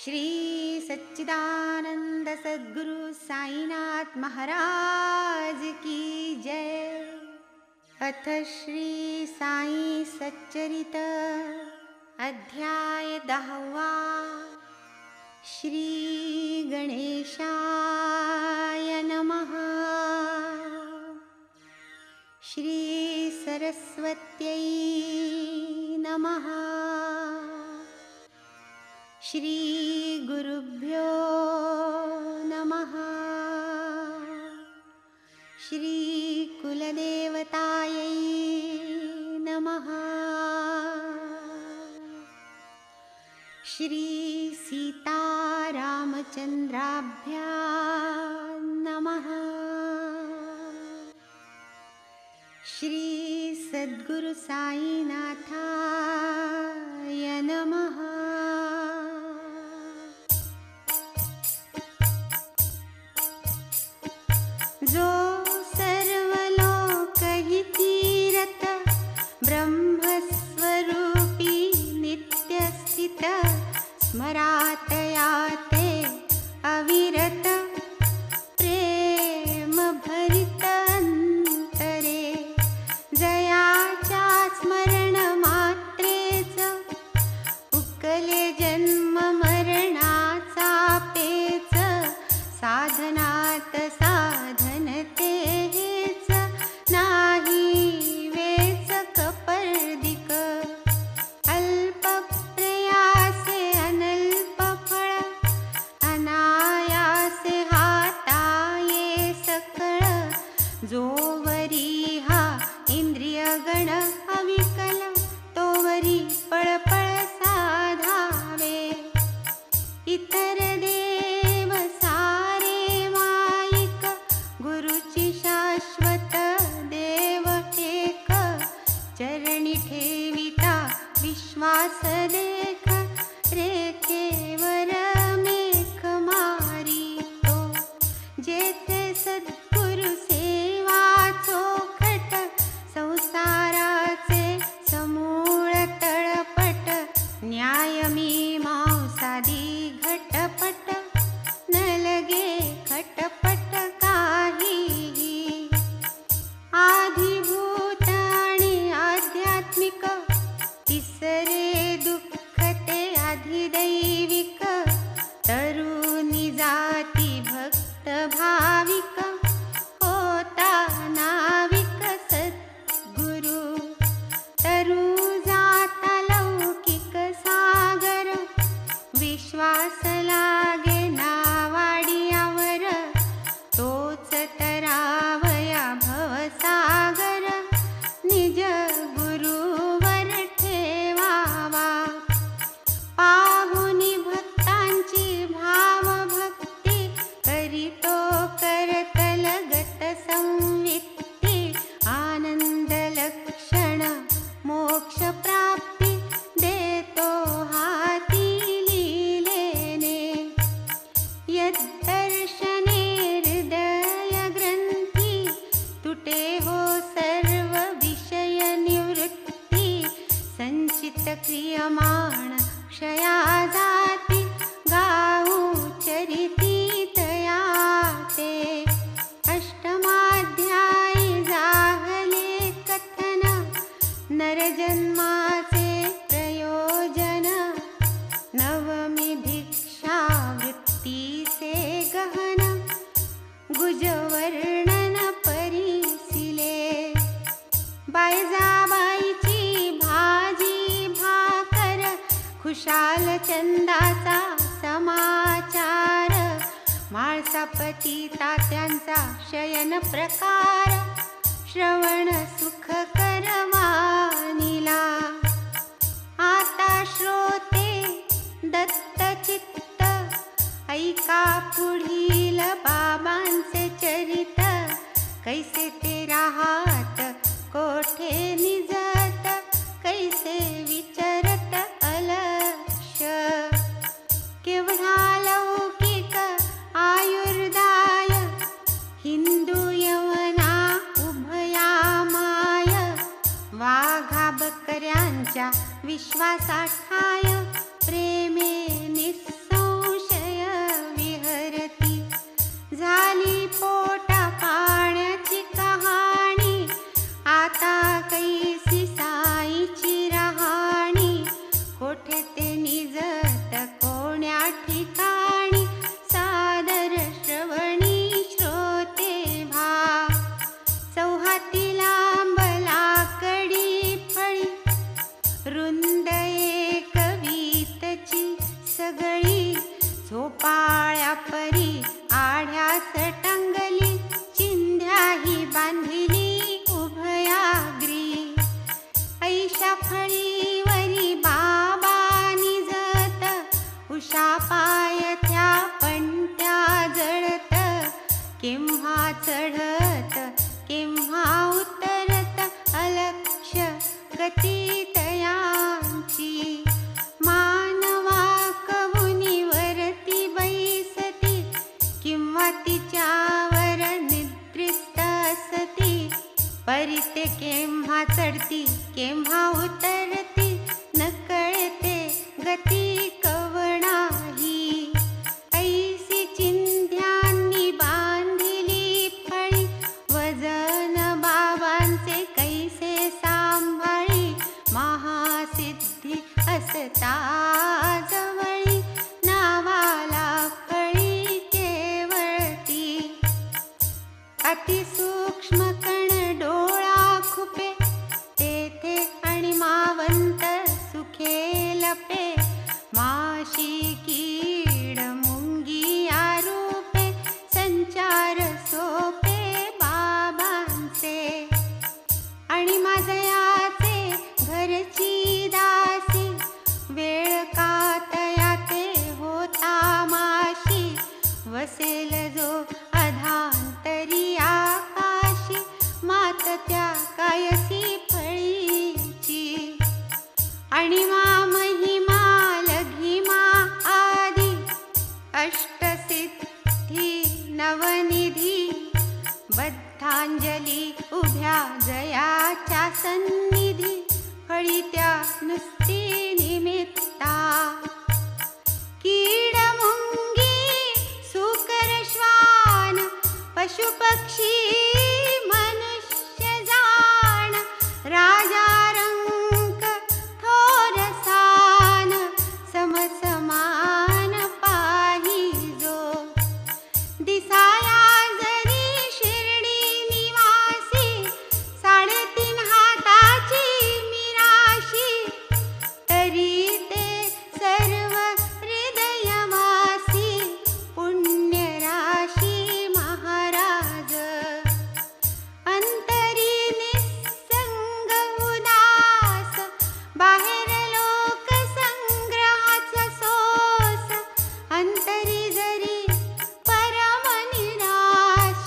श्री सच्चिदानंद सद्गुरु साईनाथ महाराज की जय। अथ श्री साई सच्चरित अध्याय 10। श्री गणेशाय नमः। श्री सरस्वत्यै नमः। श्री गुरुभ्यो नमः। श्री कुलदेवतायै नमः। श्री सीतारामचन्द्राभ्यां नमः। श्री सद्गुरु साईनाथाय नमः। जो सर्वलोकहितीरत ब्रह्मस्वरूपी नित्यस्थित स्मरातया ते अविरत प्रेम भरित अंतरे जयाच्या स्मरण मात्रेच उकले जन्म मरणाचा पेच साधनात साधनते हेच नाही वेच कपर्दिक अल्प प्रयासे अनल्प फळ अनायासे हाताये सकळ जोवरी हा इंद्रिय गण अविकल तोवरी पळपळ साधावे इतर देव सारे माईक गुरुची शाश्वत देव एक चरणी ठेविता विश्वास देख रेखेवर मेघ मारी तो जेथे सद्गुरु सेवा चोखट संसाराचे समूळ तळपट न्याय मीमांसादी घटपट न लगे खटपट काहीही आधिभूत आणि आध्यात्मिक तिसरे दुःख ते अधिदैविक तरुणी जाती भक्त भाविक होता नाविक सद्गुरु तरु जाता लौकिक सागर विश्वास लागे नावाडियावर तोच तरावया भवसागर निज गुरुवर ठेवावा पाहुनी भक्तांची भावभक्ती करीतो करतल गत संवित्ती आनंद लक्षण मोक्ष प्राप्ती देतो हाती लीलेने यद्दर्शने हृदय ग्रंथी तुटे हो सर्व विषय निवृत्ती संचित क्रियमाण क्षया जाती गाऊ चरिती तया ते अष्टमाध्यायी जाहले कथन नरजन्माचे प्रयोजन नवमी भिक्षावृत्तीचे गहन गुजवर्णन परिसिले बायजाबाईची भाजी भाकर खुशाल चंदाचा समाचार माळसापती तात्यांचा शयन प्रकार श्रवण सुखकर वानिला आता श्रोते दत्तचित्त ऐका पुढील बाबांचे चरित कैसे ते राहात कोठे निजत कैसे विचरत अलक्ष केवढा लौकिक आयुर्दाय हिंदू यवना उभयामाय वाघा बकऱ्यांच्या विश्वासाठाय प्रेमे निस्संशय रुंद एक वीतची सगळी झोपाळ्या परी आढ्यास टांगली चिंध्याही बांधिली उभयाग्री ऐशा फळीवरी बाबा निजत उषा पायथ्या पंट्या जळत केव्हा चढत केव्हा उतरत अलक्ष गती तयांची मानवा कवुनीवरती बैसती किंवा तिच्यावर निद्रिस्त असती परिते केव्हा चढती केव्हा उतरती न कळते गती कवणाही ऐसी चिंध्यांनी बांधिली फळी वजन बाबांचे कैसे सांभाळी महासिद्धी असता जवळी नावाला फळी केवळती अतिसूक्ष्म कण डोळा खुपे तेथे आणि मावंत सुखे लपे माशी कीड मुंगी आरूपे संचार सोपे बाबांचे आणि माझयाचे घरची दासी वेळ कातया ते होता माशी वसेल जो अधांतरी आकाशी मात त्या कायसी फळीची आणि महिमा लघिमा आदी अष्टसिद्धी नवनिधी बद्धांजली उभ्या जयाच्या सन्निधी फळी त्या नुसती निमित्ता कीड मुंगी सुकर श्वान पशुपक्षी मनुष्य जाण राजा रंक थोर सान समसमान पाहिजो दिसाया जरी शिर्डी निवासी 3.5 हाताची मिराशी तरी ते सर्व हृदयवासी पुण्यराशी महाराज अंतरी निसंग उदास बाहेर लोक संग्रहाचा सोस अंतरी जरी परम निराश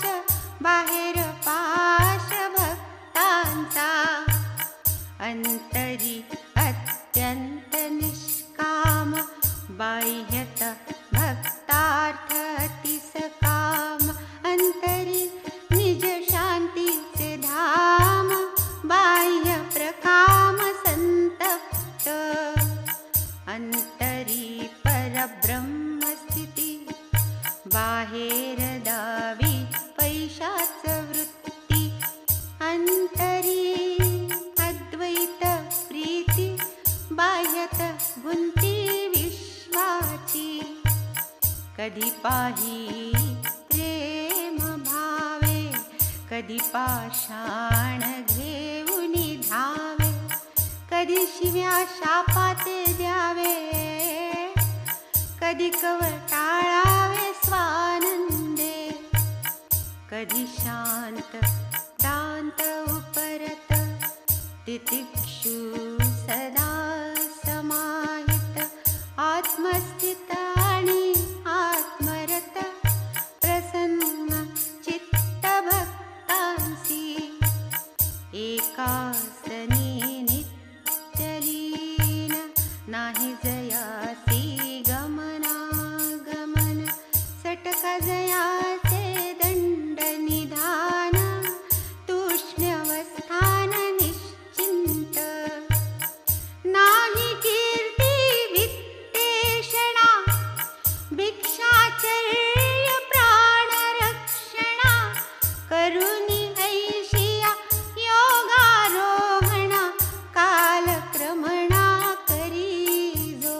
बाहेर पाश भक्तांचा अंतरी अत्यंत निष्काम बाह्यत भक्तार्थ अतिसकाम अंतरी निज शांतीचे धाम बाह्य प्रकाम संतप्त अंतरी परब्रह्म स्थिती बाहेर दावी पैशाच वृत्ती अंतरी अद्वैत प्रीती बाह्यत गुंती विश्वाची कधी पाही प्रेम भावे कधी पाषाण घेऊनी धावे कधी शिव्या शापाते द्यावे कधी कवटाळावे स्वानंदे कधी शांत दांत उपरत तितिक्षु सदा समाहित आत्मस्थित आणि आत्मरत प्रसन्न चित्त भक्तांसी एकासनी नित्यलीन नाही जयासी गमनागमन सटका जयाचे दंड निधान तूष्ण्यवस्थान निश्चिंत नाही कीर्ती वित्तेषणा भिक्षाचर्य प्राणरक्षणा करुणी ऐशिया योगारोहणा कालक्रमणा करी जो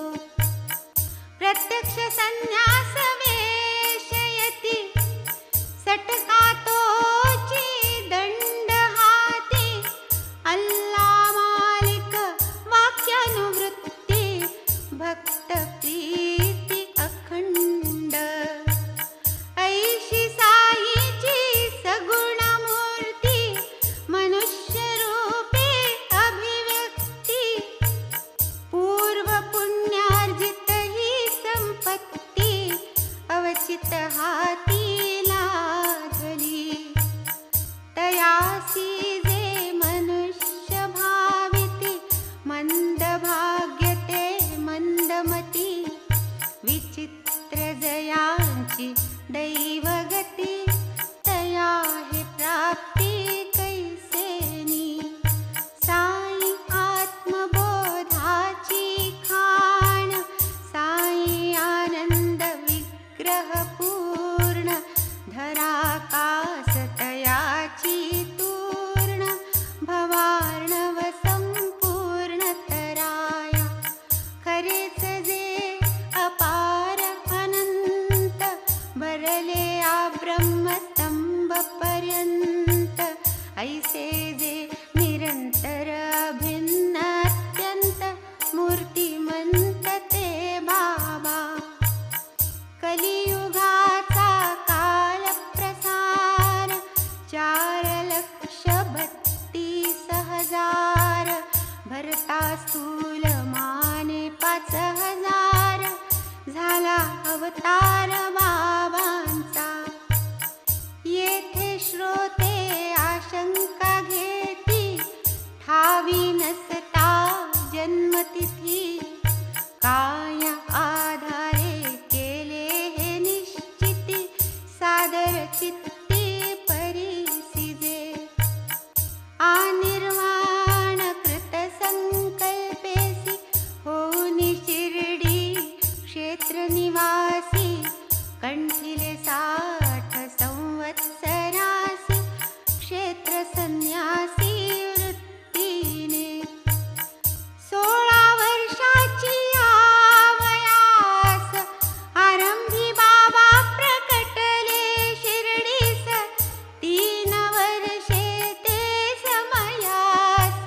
जन्मतिथी काय आधारे केले हे निश्चिती सादर चित्ती परिसिजे आनिर्वाण कृत संकल्पेसी होऊनी शिर्डी क्षेत्र निवासी कंठिले 60 संवत्सरासी क्षेत्र संन्यासी वृत्तीने 16 वर्षाची आवयास आरंभी बाबा प्रकटले शिर्डीस 3 वर्षे ते समयास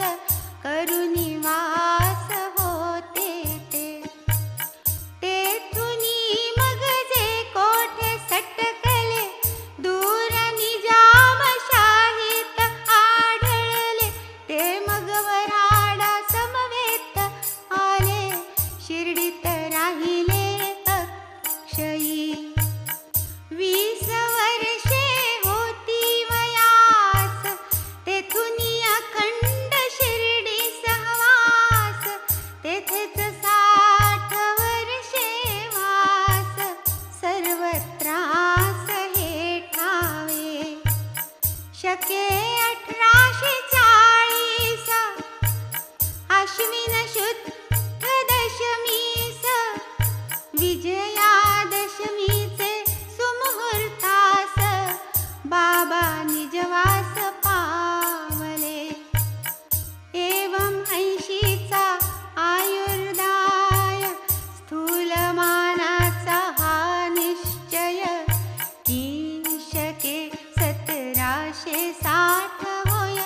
करुणी वास होते तेथुनी मग जे कोठे सटकले दूर निजामशाहीत आढळले ते मग वऱ्हाडा समवेत आले शिर्डीत राहिले अक्षयी 20 वर्षे होती वयास तेथुनी अखंड शिर्डी सहवास तेथेच 60 वर्षे वास सर्वत्रास हे ठावे शके 1840 आश्विन शुद्ध दशमीस विजयादशमीचे सुमुहूर्तास बाबा निजवास पावले एवं 80चा आयुर्दाय स्थूलमानाचा हा निश्चय की शके 1760 होय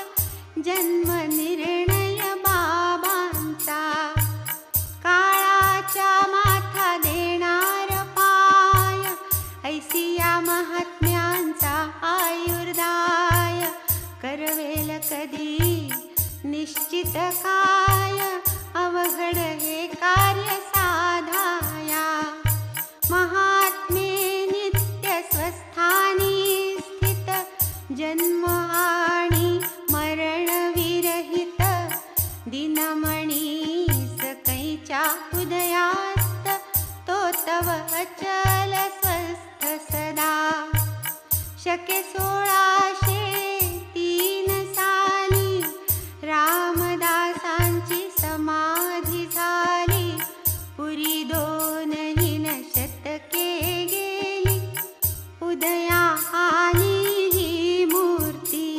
जन्म निर्णय बाबांचा काळाच्या माथा देणार पाय ऐसिया महात्म्यांचा आयुर्दाय करवेल कधी निश्चित काय अवघड हे कार्य साधाया महात्मे नित्य स्वस्थानी स्थित जन्म आणि मरण विरहित दिनमणीस कैच्या उदयास्त तो तव अचल स्वस्थ सदा शके 1603 साली रामदासांची समाधी झाली पुरी 2 शतके गेली उदया आली ही मूर्ती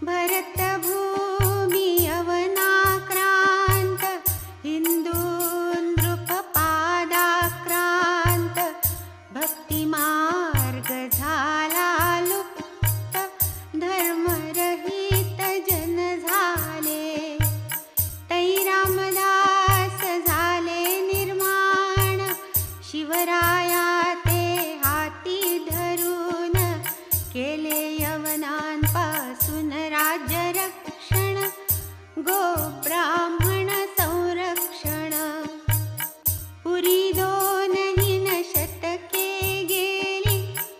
भरतभूमी अवनाक्रांत हिंदू नृपपादाक्रांत भक्तिमार्ग झाला लुप्त धर्मरहित जन झाले तै रामदास झाले निर्माण शिवराया ते हाती धरून केले यवनांपासून राज्य रक्षण गो ब्राह्मण संरक्षण पुरी 2 शतके गेली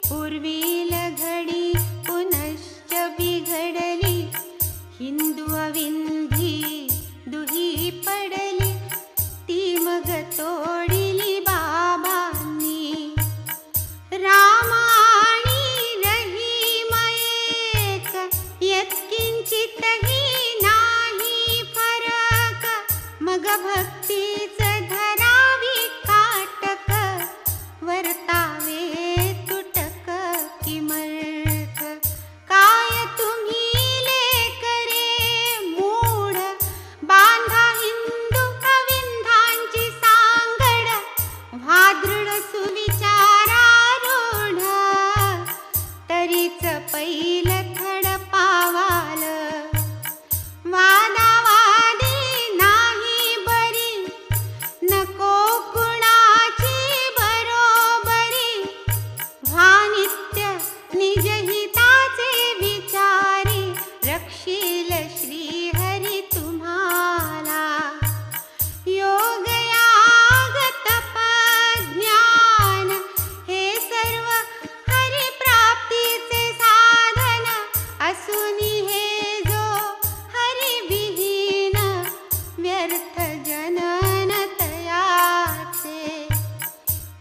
पूर्वील घडी पुनश्च बिघडली हिंदू अविंधी दुही पडली ती मग तोडिली बाबांनी राम आणि रहीम एक यत्किंचितही नाही फरक मग भक्तीच धरावी काटक वर्तावे तुटक किमर्थ काय तुम्ही लेकरे मूढ बांधा हिंदू अविंधांची सांगड भादृढ सुविचारारूढ तरीच पैल थड पावाल वादावादी नाही बरी जनन तयाचे.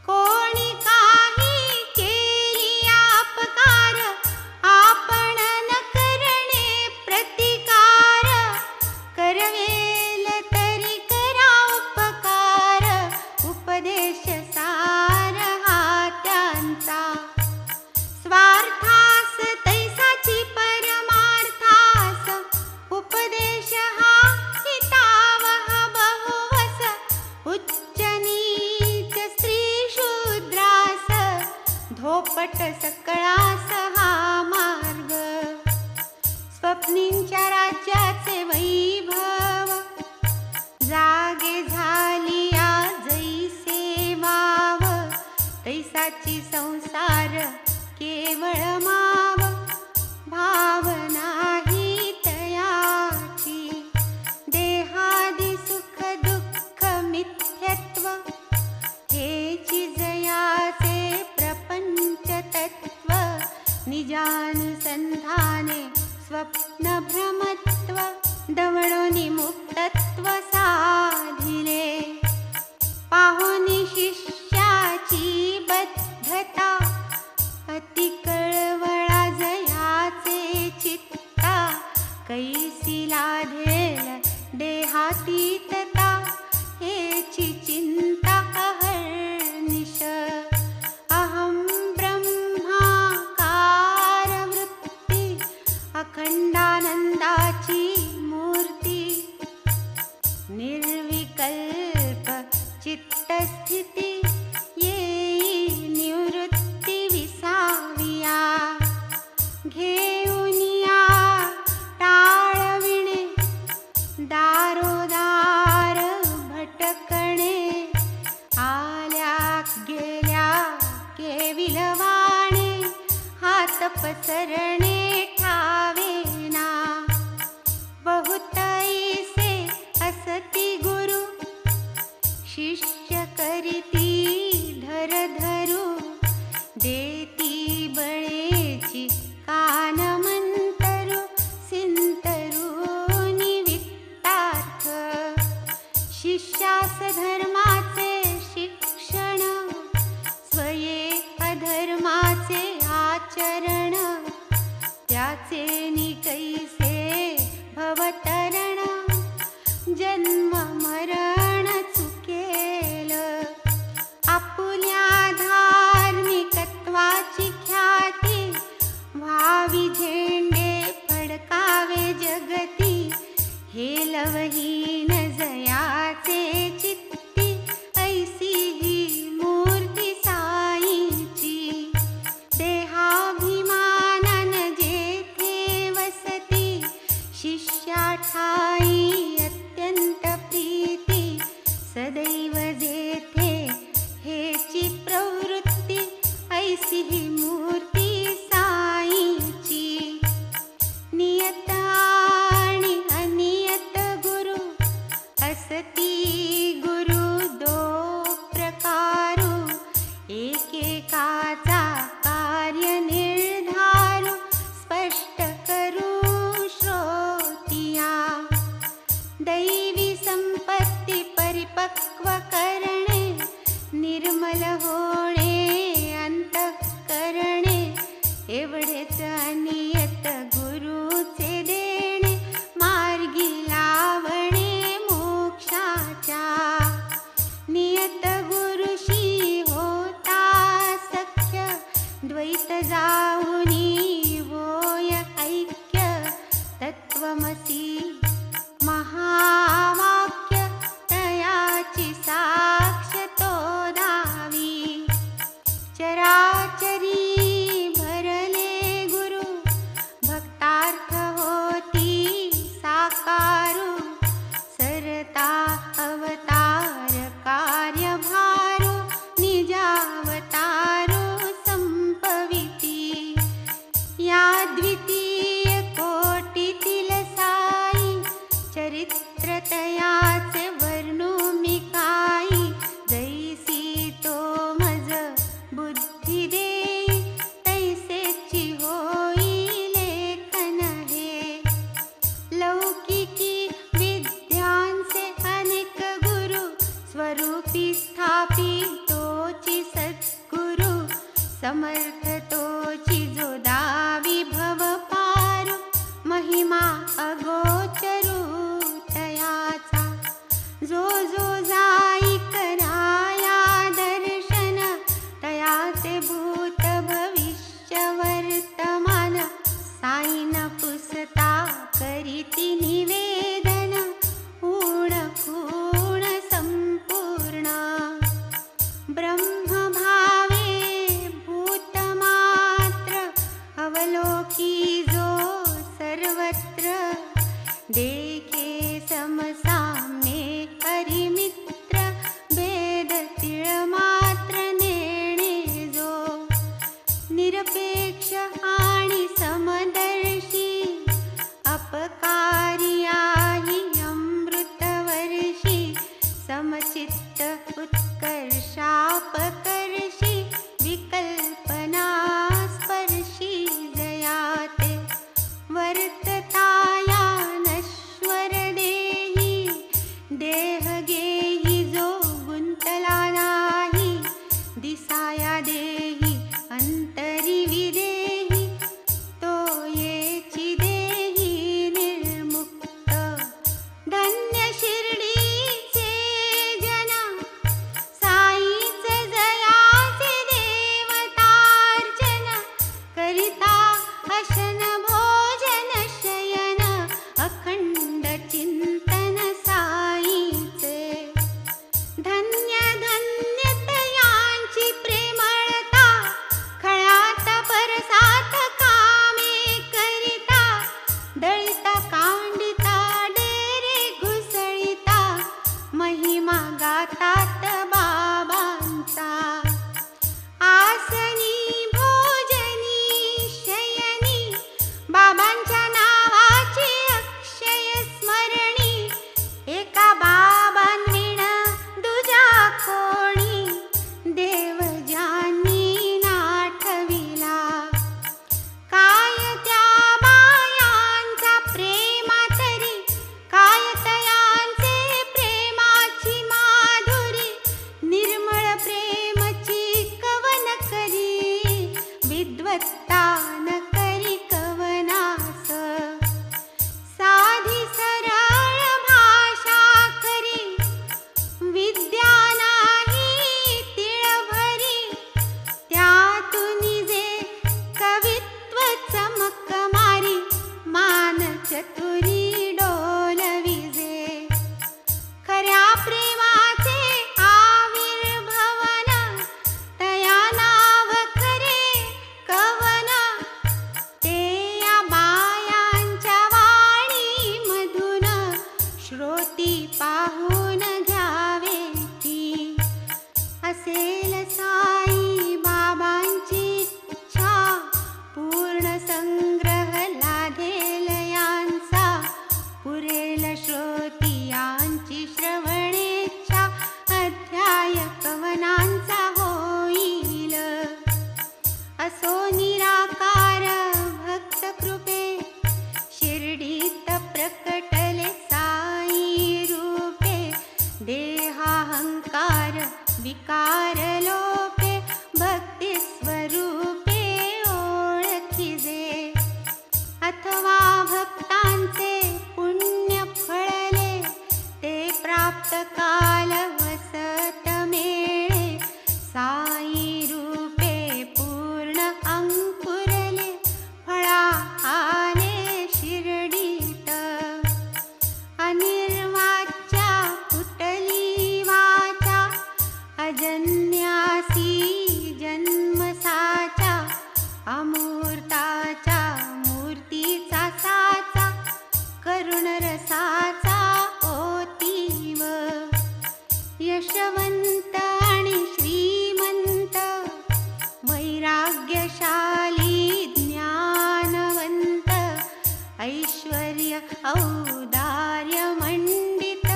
कोणी काही केली अपकार, आपण न करणे प्रतिकार. करवेल तरी करा उपकार, उपदेश सार हा त्यांचा. स्वार्थास तैसाची परमार्थास, उपदेश हा हितावह बहुवस. उच्च नीच स्त्री शूद्रास, धोपट सकळास हा मार्ग. स्वप्नींच्या राज्याचे वैभव, जागे झाली जैसे वाव. तैसाची संसार केवळ माव, भावनाही तयाची. देहादी सुख दुःख मिथ्यत्व, हेची जयाचे प्रपंच तत्व. निजानुसंधाने स्वप्न भ्रमत्व, दवळोनी मुक्तत्व साधिले. पाहुनी शिष्याची बद्धता, अति कळवळा जयाचे चित्ता. कैसी लाधेल देहातीतता, हेची चिंता अहर्निश. अहं ब्रह्माकार वृत्ती, अखंडानंदाची मूर्ती. निर्विकल्प चित्तस्थिती, येई निवृत्ती विसाविया. घेऊनिया टाळविणे, दारोदार भटकणे. आल्या गेल्या केविलवाणे, हात पसरणे ठावेना. बहुतैसे असती गुरु, शिष्य करीती धर धरू. देती बळेची कान मंतरू, सिंतरू निवित्तार्थ. शिष्यास धर्माचे शिक्षण, स्वये अधर्माचे आचरण. त्याचे निकैसे भवतरण, जन्म मरण चुकेल. आपुल्या धार्मिकत्वाची ख्याती, व्हावी झेंडे फडकावे जगती. हेलवहीन जयाचे चित्ती, ऐसी ही मूर्ती साईची. देहाभिमानन जेथे वसती, शिष्या ठाई अत्यंत प्रीती. सदैव जेथे हेची प्रवृत्ती, ऐसी ही मूर्ती साईची. नियत आणि अनियत गुरु, असती गुरु दो प्रकारू. एकेकाचा कार्य निर्धारू, स्पष्ट करू श्रोतिया. दैवी संपत्ती परिपक्व करणे, निर्मल होणे अंतःकरणे. एवढेच अनियत गुरुचे देणे, मार्गी लावणे मोक्षाच्या. नियत गुरुशी होता सख्य, द्वैत जाऊनी होय ऐक्य. तत्वमसी महावाक्य, तयाची सा समर्थ तोची जो दावी भव पार, महिमा अगोचरू तयाचा. जो जो जाई कराया दर्शन, तयाचे भूत भविष्य वर्तमान. साईन पुसता करीती निवेदन, ऊण खूण संपूर्ण. ब्रह्मभावे भूतमात्र, अवलोकी जो सर्वत्र. देखे समसाम्ये हरिमित्र, भेद तिळमात्र नेणे जो. निरपेक्ष आणि समदर्शी, अपकारी आहे अमृतवर्षी. समचित्त उत्कर्षापकर्षी, विकल्पना स्पर्शी जयाते. वर्तताया नश्वर देही, देह गेही जो गुंतला नाही. दिसाया देही अंतरी विदेही, तो येची देही निर्मुक्त. धन्य शिर्डीचे जन, साईच जयाचे देवतार्चन. करिता अशन भोजन शयन, अखंड चिंतन साईचे. धन्य धन्य तयांची प्रेमळता, खळ्यात परसात कामे करिता. दळिता कांडिता डेरे घुसळिता, महिमा गातात बाबांचा. आसनी भोजनी शयनी, बाबांच्या नावाची अक्षय स्मरणी. एका बाबांविण दुजा कोणी, देव ज्यांनी नाठविला. काय त्या बायांचा प्रेमा तरी, काय तयांचे प्रेमाची माधुरी. निर्मळ प्रेमची कवन करी, विद्वत्ता न करी कवनास. साधी सरळ भाषा खरी, विद्या नाही तिळभरी. त्यातून जे कवित्व चमक मारी, मान चतुरी डोलविजे. खऱ्या प्रेमाचे आविर्भवन, तया नाव खरे कवन. ते या बायांच्या वाणी मधून, श्रोती पाहून घ्यावे की. असेल साई बाबांची इच्छा, पूर्ण संग्रह लाधेल यांचा. पुरेल श्रोतियांची श्रवणेच्छा, अध्याय कवनांचा होईल. असो निराकार भक्त कृपे, शिर्डीत प्रकटले साई रूपे. देहाहंकार विकार लोपे, भक्ती स्वरूपे ओळखिजे. अथवा भक्तांचे पुण्य फळले, ते प्राप्त काल वसत मेळे. साई रूपे पूर्ण अंकुरले, फळा आले शिर्डीत. अनिर्वाच्या कुटली वाचा, अजन्यासी जन्मसाचा. अमूर्ताच्या मूर्तीचा साचा, करुण रसाचा ओतीव. यशवंत आणि श्रीमंत, वैराग्यशाली ज्ञानवंत. ऐश्वर्य औदार्य मंडित,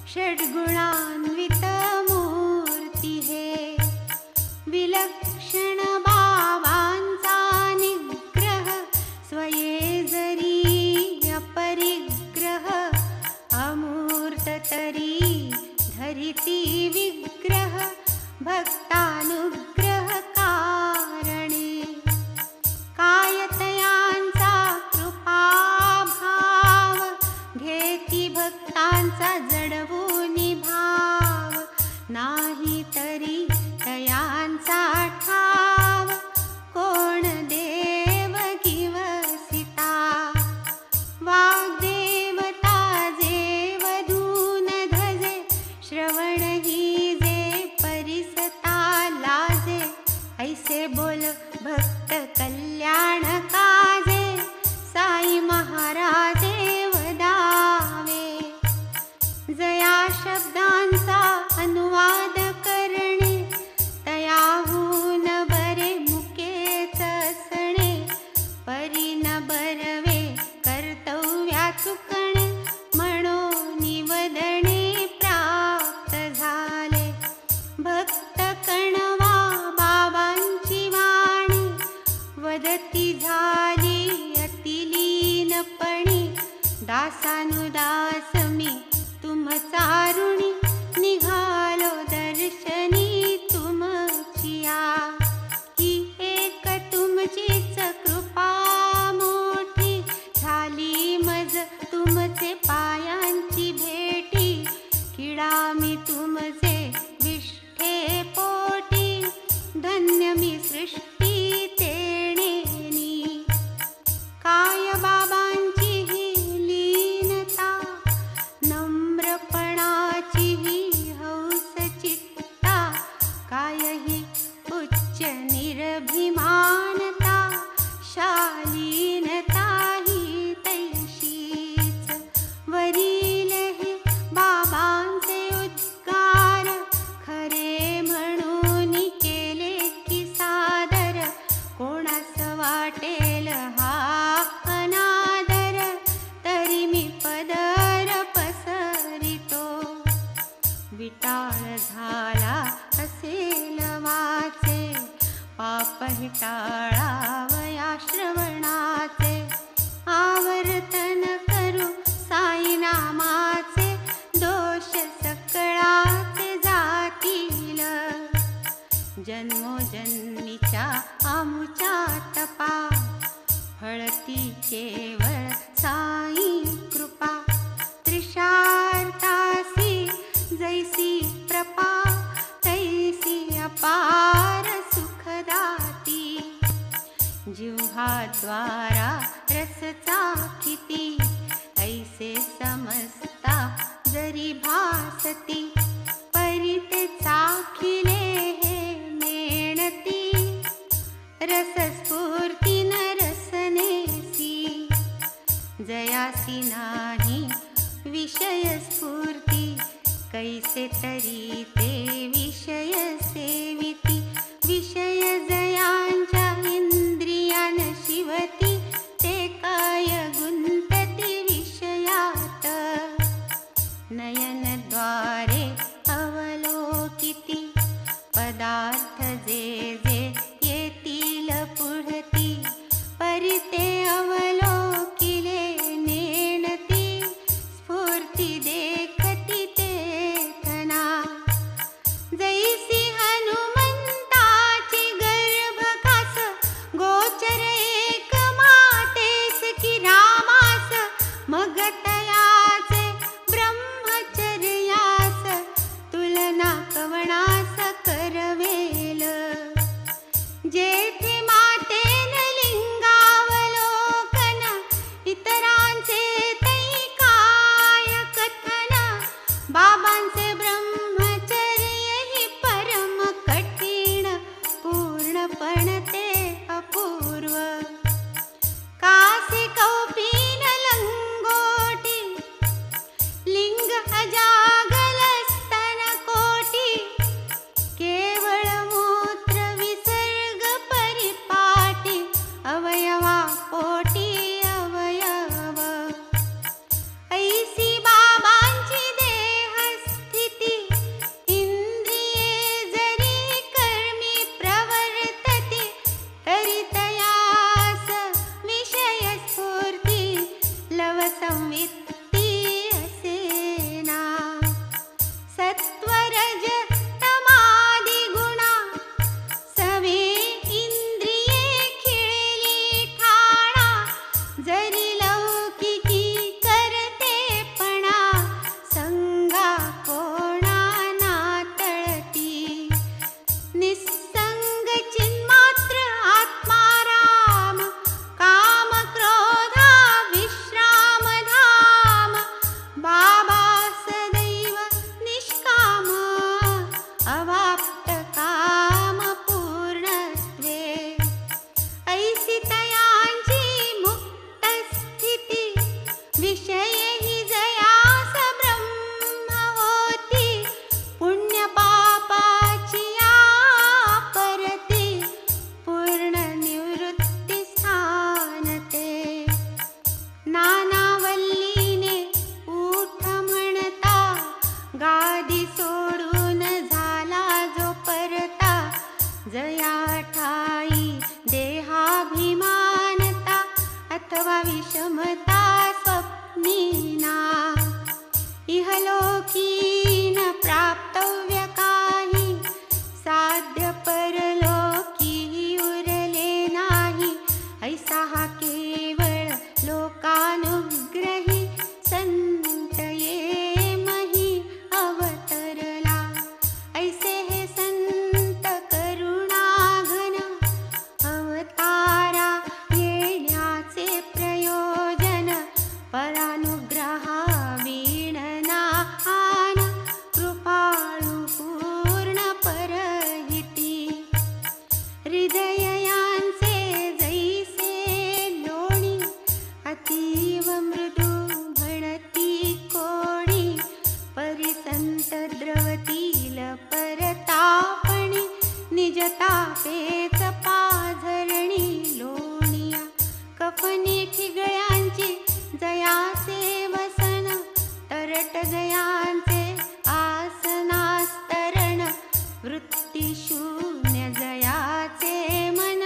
षड्गुणान्वित मूर्ती हे. विलक्षण बाबांचा निग्रह, स्वये जरी अपरिग्रह. अमूर्त तरी धरिती विग्रह, भक्तानुग्रह नाही तरी तयांचा ठाव, कोण देव किवसिता. वाग्देवता जे वधून धजे, श्रवण ही जे परिसता लाजे. ऐसे बोल भक्त कल्याण काजे, साई महाराजे वदावे. जया शब्दांचा अनुवाद करणे, तयाहून बरे मुकेच असणे. परी न बरवे कर्तव्या चुकणे, म्हणून निवदणे प्राप्त झाले. भक्त कणवा बाबांची वाणी, वदती झाली अतिलीनपणी. दासानुदास मी तुमचा ऋणी, निघालो दर्शनी तुमचिया. ही एक तुमचीच कृपा मोठी, झाली मज तुमचे पायांची भेटी. किडा मी तुमचे विष्ठे पोटी, धन्य मी सृष्टी तेणेनी. काय बाबांची ही लीनता, नम्रपणाची ही हौस चित्ता. काय ही उच्च निर्भिमानता, शालीनता ही तैशीच. वरील हे बाबांचे उद्गार, खरे म्हणून केले की सादर. कोणास वाटेल हा अनादर, तरी मी पदर पसरितो. विटाळ झाला असेल वाचे, पाप हिटाळावया श्रवणाचे. आवर्तन करू साई नामाचे, दोष सकळाचे जातील. जन्मोजन्मीच्या आमुच्या तपा, फळती केवळ साई कृपा. त्रिशार्तासी जैसी प्रपा, तैसी अपार सुखदाती. जिव्हाद्वारा रस चाखिती, ऐसे समजता जरी भासती. परी ते चाखिले हे नेणती, रसस्फूर्ती न रसनेसी. जयासी नाही विषय स्फूर्ती, कैसे तरी ते विषय सेविती. विषय जयांच्या इंद्रियान शिवती, ते काय गुंतती विषयात. नयनद्वारे अवलोकिती, पदार्थ जे जे येतील पुढती. परी ते अवलोकिले नेणती, स्फूर्ती देखती तेथना. जैसी हनुमंताची गर्भखास, गोचर एक मातेस की रामास. मग तयाचे ब्रह्मचर्यास, तुलना कवणास करवे जया ठाई देहाभिमानता अथवा विषमता स्वप्नीना इहलोकी न प्राप्तव्य काही साध्य परलोकी उरले नाही ऐसा हा केवळ लोकानुग्रही संत ये मही अवतरला ऐसे हे संत करुणाघन अवतारा येण्याचे प्रयोजन परानुग्रहा वीणना आन कृपाळु पूर्ण परहिती हृदयांचे जैसे लोणी अतीव मृदू भणती कोणी परिसंत द्रवतील परतापणी निजतापेच पाझरणी लोणिया कफनी ठिगळ्यांची जयाचे वसन तरट जयांचे आसनास्तरण वृत्ती शून्य जयाचे मन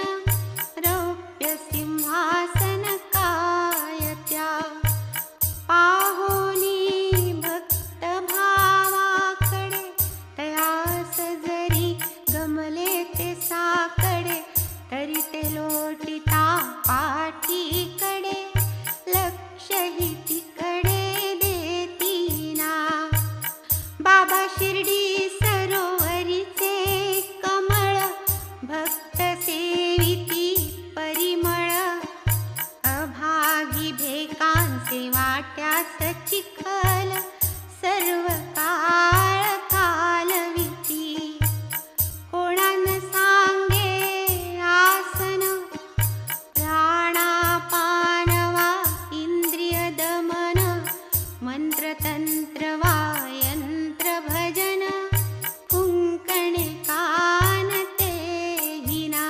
रौप्य सिंहासन कायत्या पाहोनी भक्त भावाकडे तयास जरी गमले ते साकडे तरी ते लोटिता पाठीकडे लक्षही तिकडे देतीना बाबा शिर्डी सरोवरीचे कमळ भक्त सेविती परिमळ अभागी भेकांचे वाट्यास चिखल सर्व काळ कालविती कोणान सांगे आसन प्राणापानवा इंद्रिय दमन मंत्रतंत्र वा यंत्र भजन कुंकणे कानते हिना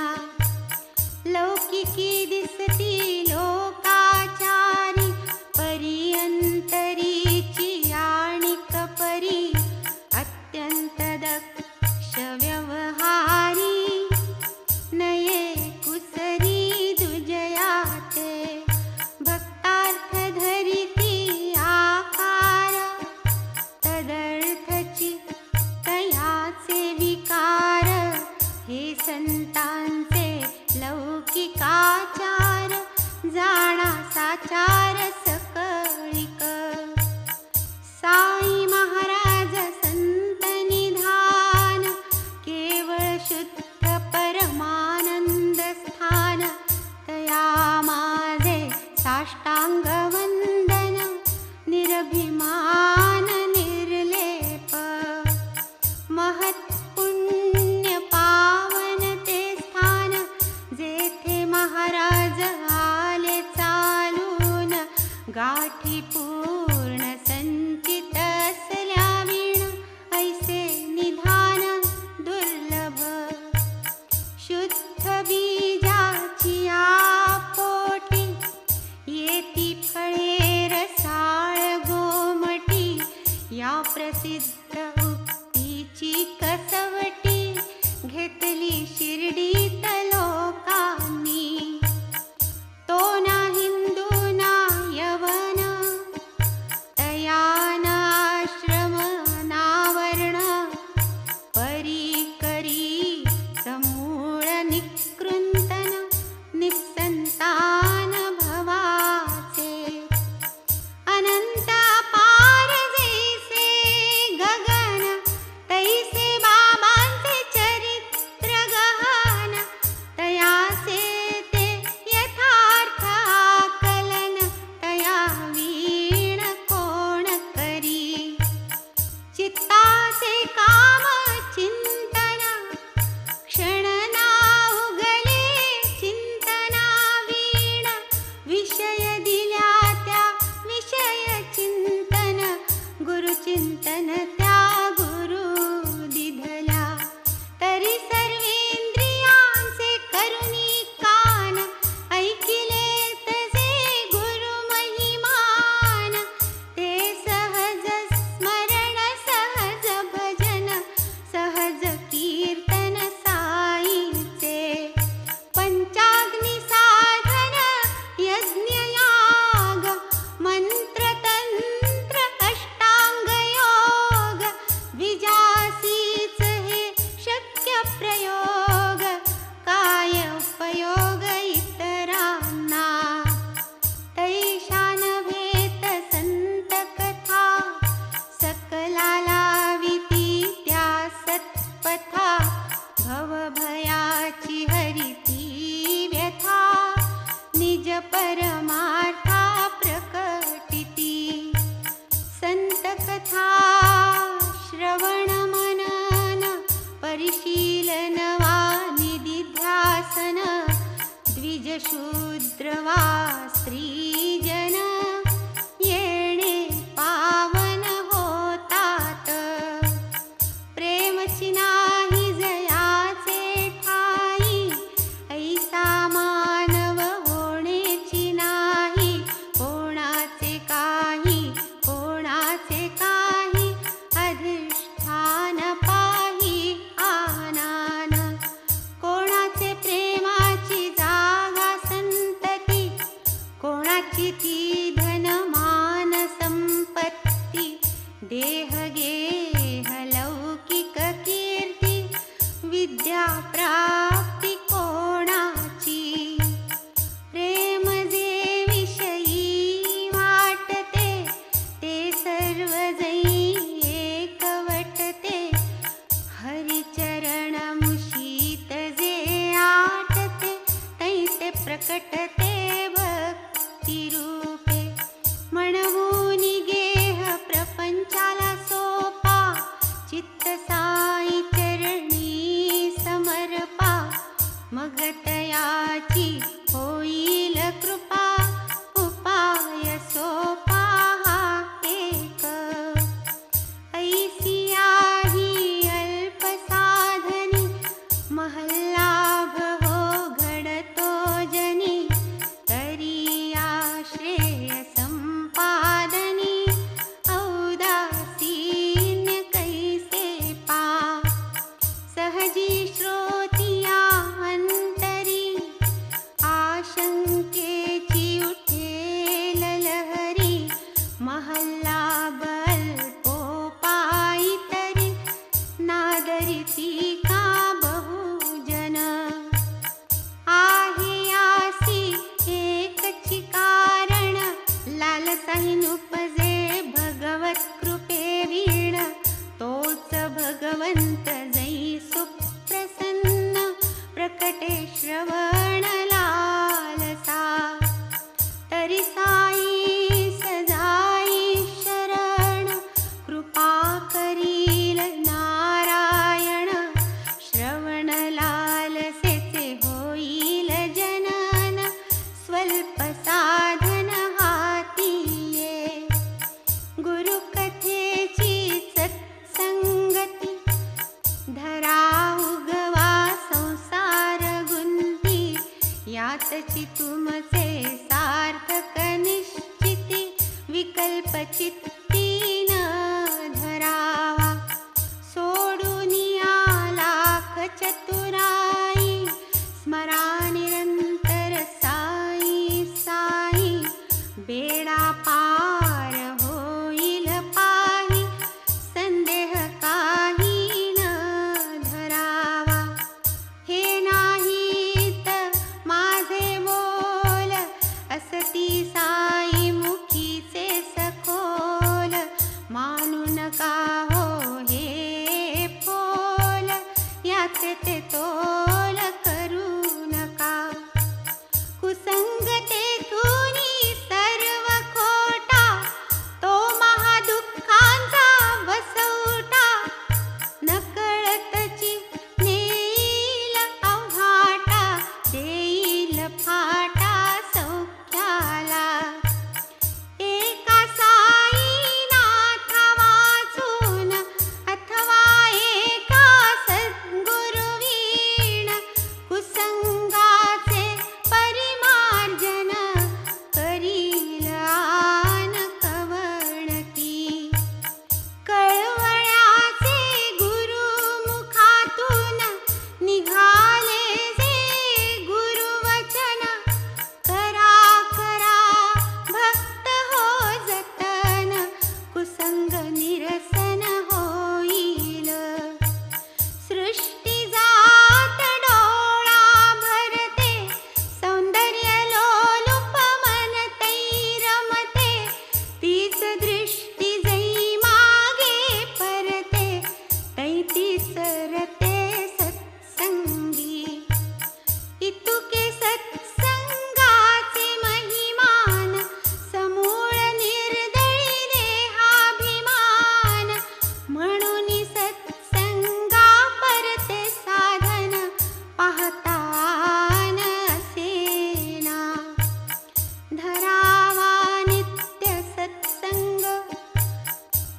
लौकिकी दिसती लोकाचारी परियंतरीची आणिक परी अत्यंत दक्ष व्यवहारी नये कुसरी दुजयाते भक्तार्थ धरिती आकार तदर्थची तयाचे विकार हे संतांचे लौकिकाचार जाणा साचार सकळिक साई महाराज संत निधान केवळ शुद्ध परमानंद स्थान तया माझे साष्टांग वंदन निरभिमान निर्लेप महत् पुण्य पावन ते स्थान जेथे महाराज आले चालून चित्त साई चरणी समर्पा, मग तयाची होईल कृपा, उपाय सोपा हा एक. ऐसी आहे अल्प साधनी, महल्लाभ हो घडतो जनी, तरी आश्रेय संपादनी, औदासीन्य कैसे पा. सहजी श्रोतिया अंतरी, आशंकेची उठेल लहरी, महल्ला अल्पोपाई तरी, नादरिती का बहुजन. आहे यासी एकची कारण, लालसाही नुपजे भगवत कृपे वीण, तोच भगवंत जै सुप्रसन्न, प्रकटे श्रवण लालसा. तरी साई सजाई शरण, कृपा करील नारायण, श्रवण लालसेचे होईल जनन, स्वल्प साधन हाती ये. गुरुकथेची सत्संगती, धरा उगवा संसार गुंती, यातची तुमचे सार्थक निश्चिती, विकल्प चित्ती न धरावा. सोडूनिया लाख चतुराई, स्मरा निरंतर साई साई, बेडा पार होईल पाही, संदेह काही न धरावा. हे नाहीत माझे बोल, असती साई मुखीचे सखोल, मानू नका हो हे पोल, याचे ते तोल करू नका. कुसंगतेतूनी सर्व खोटा, तो महादुःखांचा वसवटा, नकळतची नेईल अवघाटा, देईल फाटा सौख्याला. एका साईनाथा वाचून, अथवा एका सद्गुरुवीण, कुसंगाचे परिमार्जन करील आन कवणती. कळवळ्याचे गुरुमुखातून, निघाले जे गुरुवचन, करा करा भक्त हो जतन, कुसंग निरसन होईल. सृष्टी जात डोळा भरते, सौंदर्य लोलुप मन तै रमते, तीच दृष्टी जै मागे परते, तैती सरते सत्संगी. इतुके सत्संगाचे महिमान, समूळ निर्दळी देहाभिमान, म्हणून सत्संगा परते साधन, पाहता न असेना. धरावा नित्य सत्संग,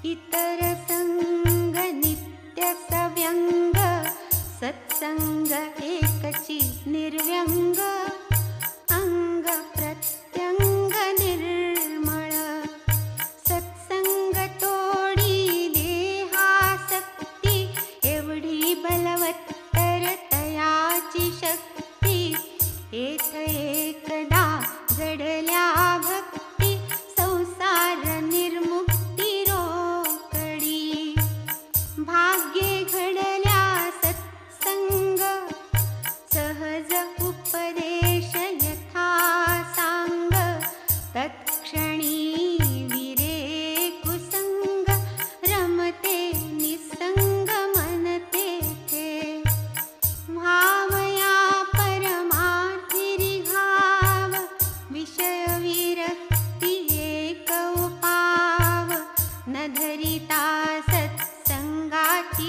इतर संग नित्य सव्यंग, सत्संग एकची निर्व्यंग, अंग प्रत्यंग निर्मळ. सत्संग तोडी देहासक्ती, एवढी बलवत्तर तयाची शक्ती, येथ एकदा जडल्या भक्ती, संसार निर्मुक्ती रोकडी. भाग्ये घडल्या सत्संग,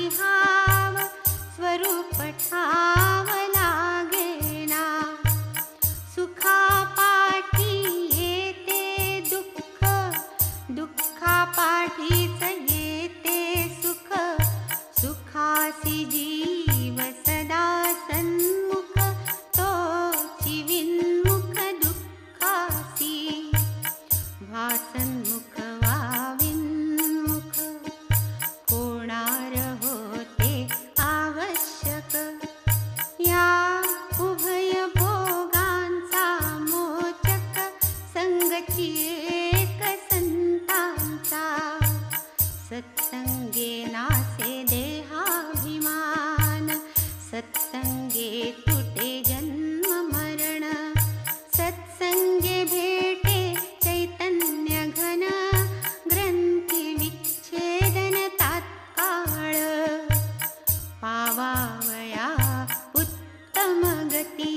विहाव स्वरूप ठाव लागेना सुखापाठी येते दुःख दुःखापाठीच येते सुख सुखासी जीव सदा सन्मुख तोची विन्मुख दुःखासी वासन्मुख वा विन्मुख होणार होते आवश्यक या उभय भोगांचा मोचक संगती एक संतांचा सत्संगे नासे देहाभिमान सत्संगे तुटे जन्म मरण सत्संगे भेटे चैतन्य घन ग्रंथी विच्छेदन तात्काळ पावावया उत्तम गती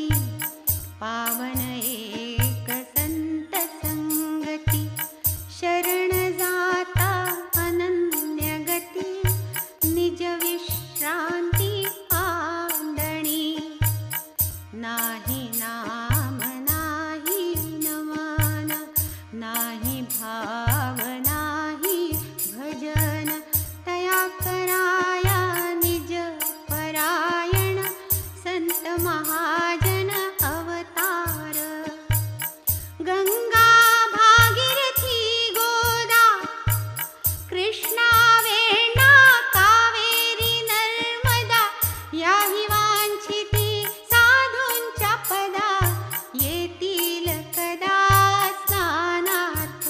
पावन एक संत संगती शरण जाता अनन्य गती निज विश्रांती आंदणी नाही नाम नाही नमन नाही भाव नाही भजन तया कराया निज परायण संत महाजन अवतार गंगा भागीरथी गोदा कृष्णा वेण्णा कावेरी नर्मदा याही वांछिती साधूंच्या पदा येतील कदा स्नानार्थ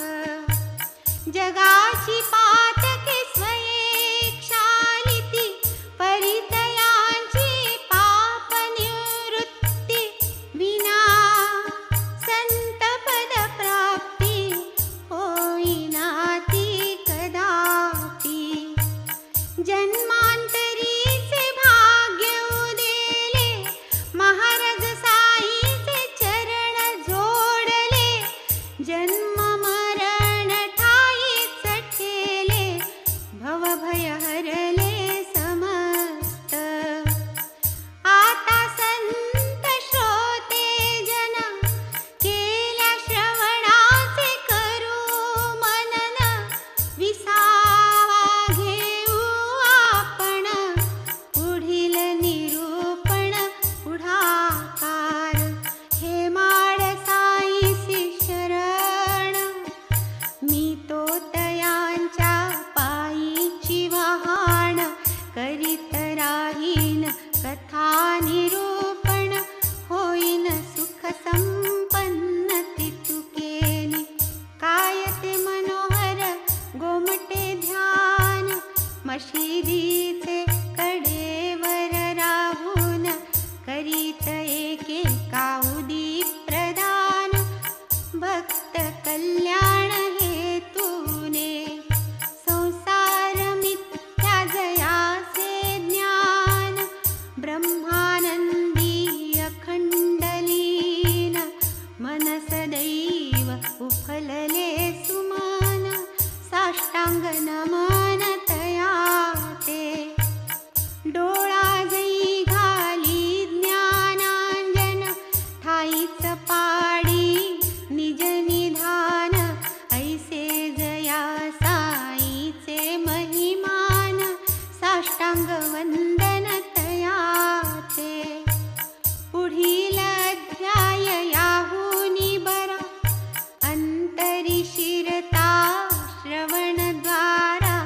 जगाची पातके स्वयेक्षालिती परितयांची पाप निवृत्ती विना संत पद प्राप्ती होईना ती कदापि जन्मांतरीचे भाग्य उदेले महाराज साईचे चरण जोडले जन्म मरण ठाईच ठेले भवभय हरले समस्त आता संत श्रोते जन केल्या श्रवणाचे करू मनन विसावा घेऊ आपण पुढील निरूपण पुढाकार हे माड साईसी शरण मी तो तयांच्या पायीची वहाण करीत राहीन कथा निरूपण होईन सुख संपन्न तितुकेली काय ते मनोहर गोमटे ध्यान मशिदीचे कडेवर राहून करीत एकेका उदीप प्रदान भक्त कल्याण हेतूने संसार मिथ्या जयाचे ज्ञान ब्रह्मानंदी अखंडलीन मन सदैव उफलले सुमन साष्टांग नमन तया ते डोळा जई घाली ज्ञानांजन ठाईच पाडी निज निधान ऐसे जया साईचे महिमान साष्टांग वंदन तया ते पुढील अध्याय याहुनी बरा अंतरी शिरता श्रवणद्वारा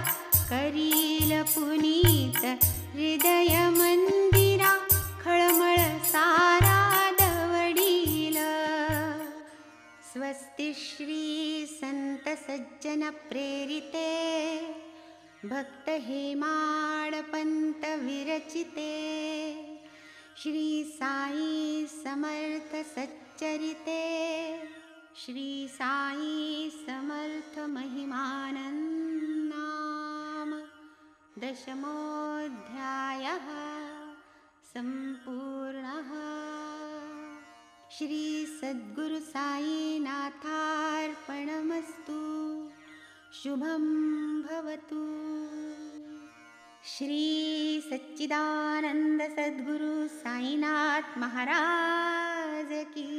करील पुनीत हृदय मंदिरा खळमळ सारा दवडील स्वस्ति श्री संत सज्जन प्रेरिते भक्त हेमाडपंत विरचिते श्री साई समर्थ सच्चरिते श्री साई समर्थ महिमानन्नाम दशमोऽध्यायः सम्पूर्णः। श्री सद्गुरु साईनाथार्पणमस्तु। शुभं भवतु। श्री सच्चिदानंद सद्गुरु साईनाथ महाराज की